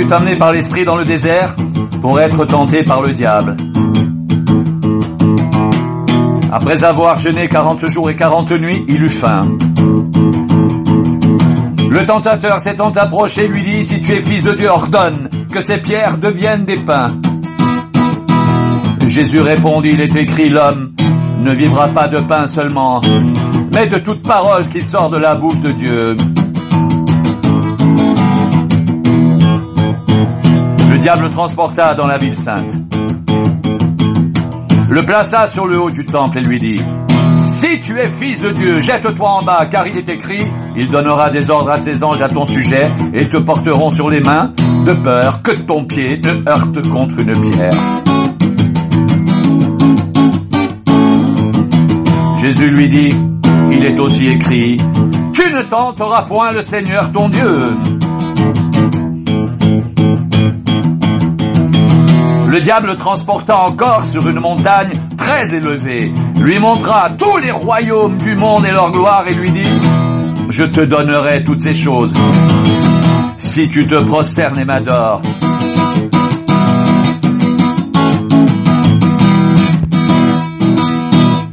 fut amené par l'Esprit dans le désert pour être tenté par le diable. Après avoir jeûné 40 jours et 40 nuits, il eut faim. Le tentateur s'étant approché lui dit, « Si tu es fils de Dieu, ordonne que ces pierres deviennent des pains. » Jésus répondit, « Il est écrit, l'homme ne vivra pas de pain seulement, mais de toute parole qui sort de la bouche de Dieu. » Le diable le transporta dans la ville sainte, le plaça sur le haut du temple et lui dit, « Si tu es fils de Dieu, jette-toi en bas, car il est écrit, il donnera des ordres à ses anges à ton sujet, et te porteront sur les mains, de peur que ton pied ne heurte contre une pierre. » Jésus lui dit, « Il est aussi écrit, tu ne tenteras point le Seigneur ton Dieu. » Le diable le transporta encore sur une montagne très élevée, lui montra tous les royaumes du monde et leur gloire et lui dit, « Je te donnerai toutes ces choses, si tu te prosternes et m'adores. »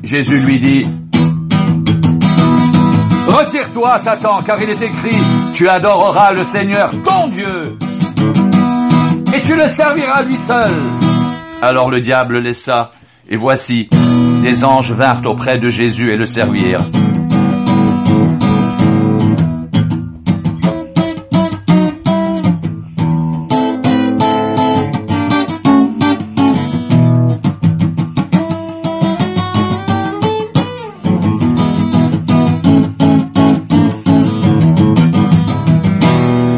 Jésus lui dit, « Retire-toi, Satan, car il est écrit, tu adoreras le Seigneur ton Dieu, et tu le serviras lui seul. » Alors le diable le laissa, et voici, des anges vinrent auprès de Jésus et le servirent.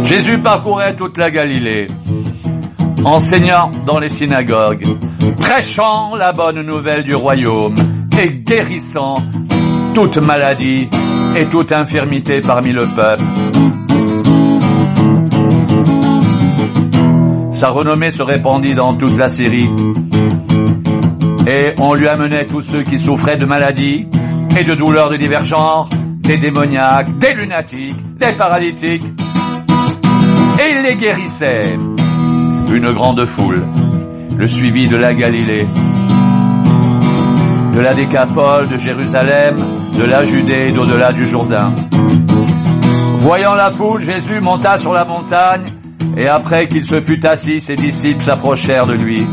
Jésus parcourait toute la Galilée, enseignant dans les synagogues, prêchant la bonne nouvelle du royaume et guérissant toute maladie et toute infirmité parmi le peuple. Sa renommée se répandit dans toute la Syrie, et on lui amenait tous ceux qui souffraient de maladies et de douleurs de divers genres, des démoniaques, des lunatiques, des paralytiques, et il les guérissait. Une grande foule le suivit de la Galilée, de la Décapole, de Jérusalem, de la Judée et d'au-delà du Jourdain. Voyant la foule, Jésus monta sur la montagne, et après qu'il se fut assis, ses disciples s'approchèrent de lui.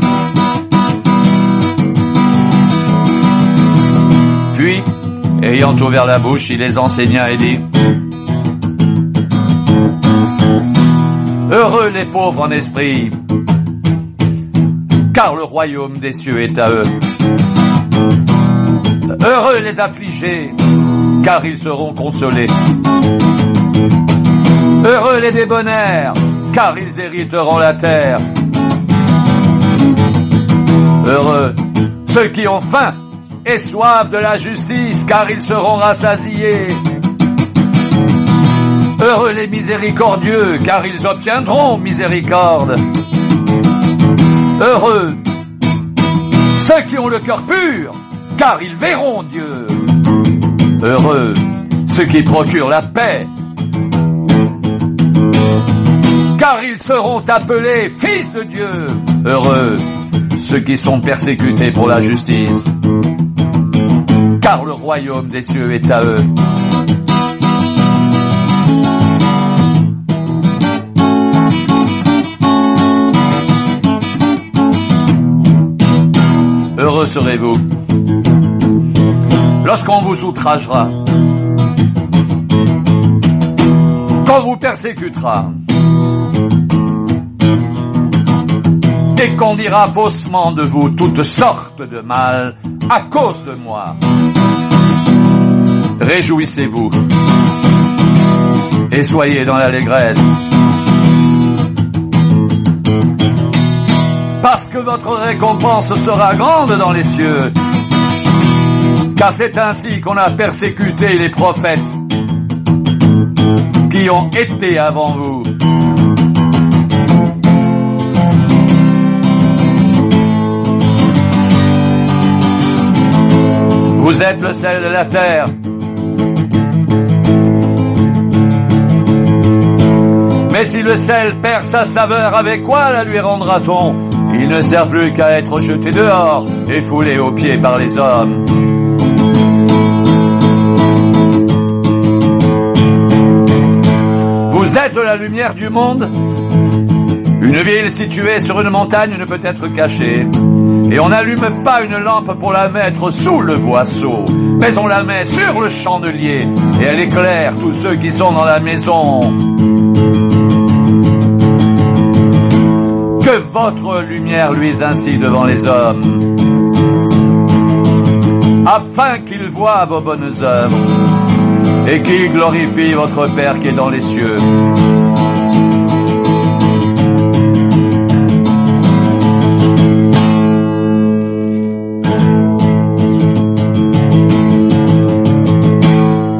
Puis, ayant ouvert la bouche, il les enseigna et dit, « Heureux les pauvres en esprit, car le royaume des cieux est à eux. Heureux les affligés, car ils seront consolés. Heureux les débonnaires, car ils hériteront la terre. Heureux ceux qui ont faim et soif de la justice, car ils seront rassasiés. Heureux les miséricordieux, car ils obtiendront miséricorde. Heureux ceux qui ont le cœur pur, car ils verront Dieu. Heureux ceux qui procurent la paix, car ils seront appelés fils de Dieu. Heureux ceux qui sont persécutés pour la justice, car le royaume des cieux est à eux. Heureux serez-vous lorsqu'on vous outragera, qu'on vous persécutera, et qu'on dira faussement de vous toutes sortes de mal à cause de moi. Réjouissez-vous et soyez dans l'allégresse, parce que votre récompense sera grande dans les cieux, car c'est ainsi qu'on a persécuté les prophètes qui ont été avant vous. Vous êtes le sel de la terre. Mais si le sel perd sa saveur, avec quoi la lui rendra-t-on? Il ne sert plus qu'à être jeté dehors et foulé aux pieds par les hommes. Vous êtes la lumière du monde. Une ville située sur une montagne ne peut être cachée. Et on n'allume pas une lampe pour la mettre sous le boisseau, mais on la met sur le chandelier et elle éclaire tous ceux qui sont dans la maison. Que votre lumière luise ainsi devant les hommes, afin qu'ils voient vos bonnes œuvres et qu'ils glorifient votre Père qui est dans les cieux.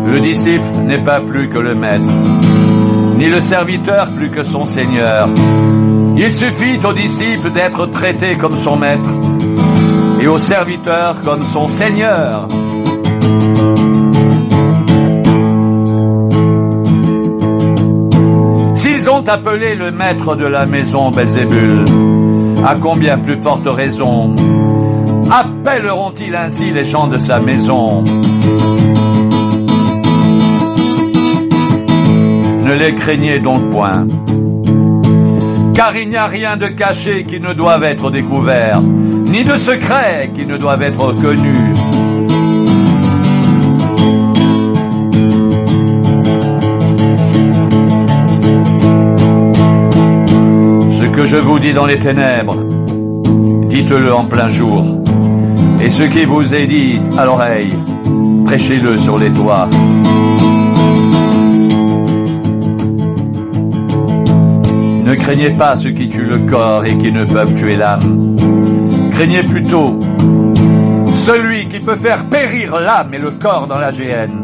Le disciple n'est pas plus que le maître, ni le serviteur plus que son Seigneur. Il suffit au disciple d'être traité comme son maître et au serviteur comme son Seigneur. S'ils ont appelé le maître de la maison Belzébul, à combien plus forte raison appelleront-ils ainsi les gens de sa maison? Ne les craignez donc point, car il n'y a rien de caché qui ne doive être découvert, ni de secret qui ne doive être connu. Ce que je vous dis dans les ténèbres, dites-le en plein jour, et ce qui vous est dit à l'oreille, prêchez-le sur les toits. Ne craignez pas ceux qui tuent le corps et qui ne peuvent tuer l'âme. Craignez plutôt celui qui peut faire périr l'âme et le corps dans la géhenne.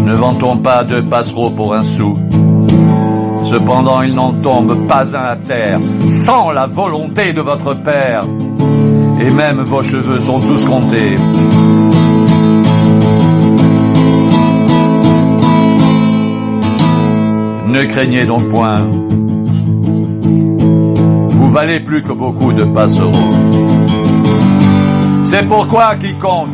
Ne vantons pas deux passereaux pour un sou. Cependant, il n'en tombe pas un à terre, sans la volonté de votre Père. Et même vos cheveux sont tous comptés. Ne craignez donc point. Vous valez plus que beaucoup de passereaux. C'est pourquoi quiconque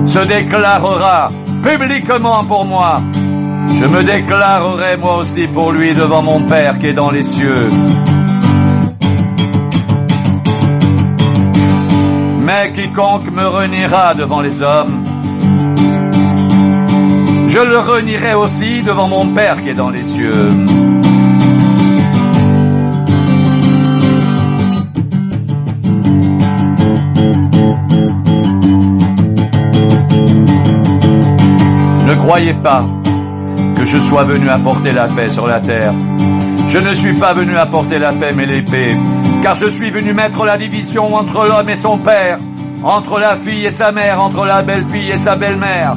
se déclarera publiquement pour moi, je me déclarerai moi aussi pour lui devant mon Père qui est dans les cieux. Mais quiconque me reniera devant les hommes, je le renierai aussi devant mon Père qui est dans les cieux. Ne croyez pas que je sois venu apporter la paix sur la terre. Je ne suis pas venu apporter la paix mais l'épée, car je suis venu mettre la division entre l'homme et son père, entre la fille et sa mère, entre la belle-fille et sa belle-mère.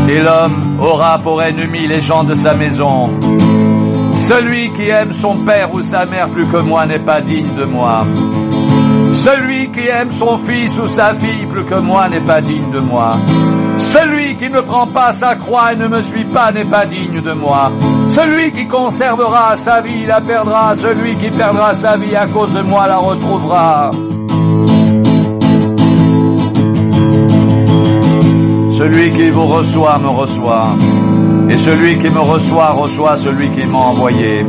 Et l'homme aura pour ennemi les gens de sa maison. Celui qui aime son père ou sa mère plus que moi n'est pas digne de moi. Celui qui aime son fils ou sa fille plus que moi n'est pas digne de moi. Celui qui ne prend pas sa croix et ne me suit pas n'est pas digne de moi. Celui qui conservera sa vie la perdra. Celui qui perdra sa vie à cause de moi la retrouvera. Celui qui vous reçoit me reçoit, et celui qui me reçoit reçoit celui qui m'a envoyé.